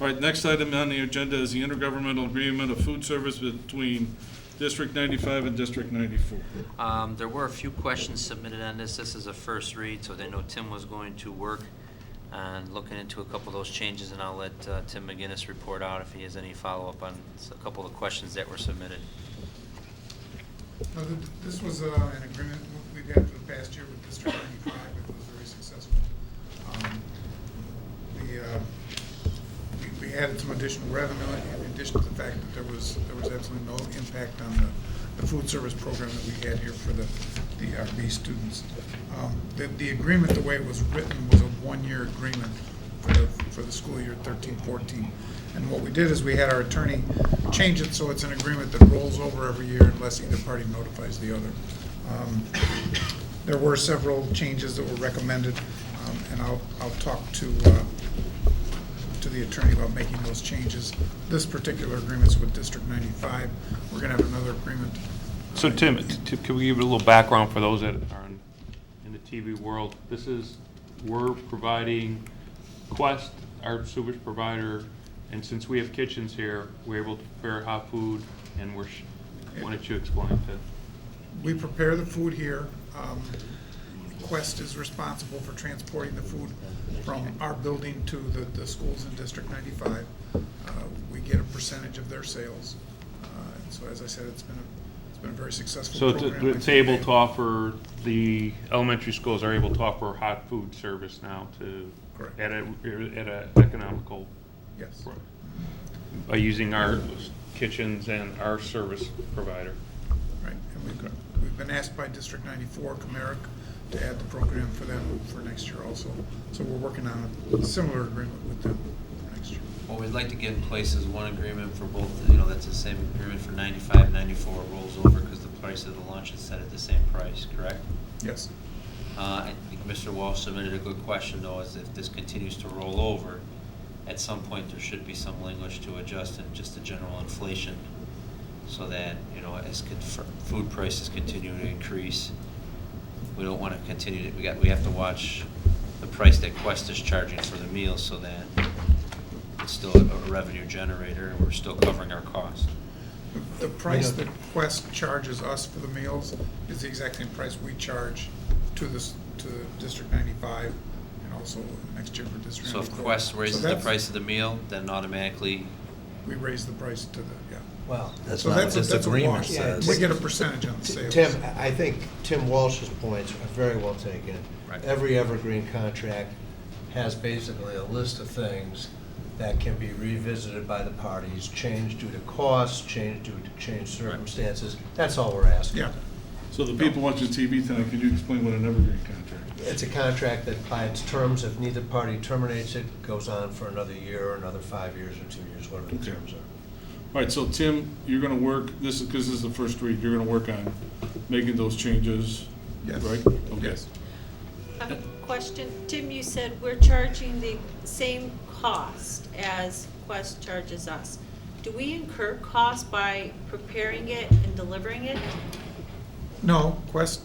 All right, next item on the agenda is the intergovernmental agreement of food service between District 95 and District 94. There were a few questions submitted on this. This is a first read, so I know Tim was going to work on looking into a couple of those changes, and I'll let Tim McGinnis report out if he has any follow-up on a couple of the questions that were submitted. This was an agreement we've had for the past year with District 95. It was very successful. We added some additional revenue in addition to the fact that there was absolutely no impact on the food service program that we had here for the RB students. The agreement, the way it was written, was a one-year agreement for the school year 13-14. And what we did is we had our attorney change it so it's an agreement that rolls over every year unless either party notifies the other. There were several changes that were recommended, and I'll talk to the attorney about making those changes. This particular agreement is with District 95. We're going to have another agreement. So Tim, can we give it a little background for those that are in the TV world? We're providing Quest, our service provider, and since we have kitchens here, we're able to prepare hot food, and why don't you explain that? We prepare the food here. Quest is responsible for transporting the food from our building to the schools in District 95. We get a percentage of their sales. And so, as I said, it's been a very successful So program. it's able to offer, the elementary schools are able to offer hot food service now Correct. at a economical, Yes. by using our kitchens and our service provider. Right. And we've been asked by District 94, Comeric, to add the program for them for next year also. So we're working on a similar agreement with them for next year. What we'd like to get in place is one agreement for both, that's the same agreement for 95, 94 rolls over because the price of the lunch is set at the same price, correct? Yes. I think Mr. Walsh submitted a good question, though, is if this continues to roll over, at some point there should be some language to adjust in just the general inflation so that, as food prices continue to increase, we don't want to continue to, we have to watch the price that Quest is charging for the meals so that it's still a revenue generator and we're still covering our costs. The price that Quest charges us for the meals is the exact same price we charge to District 95 and also next year for District 94. So if Quest raises the price of the meal, then automatically we raise the price to Well, That's So not what this a agreement wash. says. We get a percentage on the sales. Tim, I think Tim Walsh's points are very well taken. Right. Every evergreen contract has basically a list of things that can be revisited by the parties, changed due to costs, changed due to changed circumstances. That's all we're asking. Yeah. So the people watching TV tonight, can you explain what an evergreen contract is? It's a contract that by its terms, if neither party terminates it, goes on for another year or another 5 years or 2 years, whatever the Okay. terms are. All right, so Tim, you're gonna work, because this is the first read, you're gonna work on making those changes, Yes. right? Okay. Yes. I have a question. Tim, you said we're charging the same cost as Quest charges us. Do we incur costs by preparing it and delivering it? No, Quest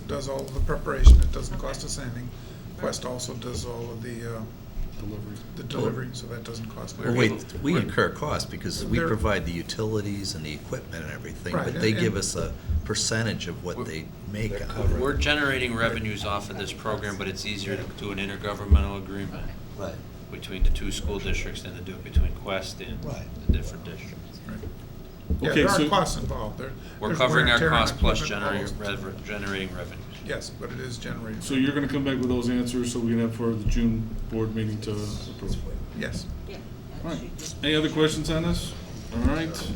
does all of the preparation. It doesn't cost us anything. Quest also does all of the delivery, so that doesn't cost Well, anything. wait, we incur costs because we They're- provide the utilities and the equipment and everything, Right, but they and- give us a percentage of what they make They're on covered. it. we're generating revenues off of this program, but it's easier to do an intergovernmental agreement Right. between the two school districts than to do it between Quest and Right. the different districts. Right. Yeah, Okay, there are so- costs involved. We're There's covering wear our and tear on costs plus equipment, all generating revenues. Yes, but it is generating. So you're gonna come back with those answers so we can have for the June board meeting to approve? Yes. Yeah. All right. Any other questions on this? All right.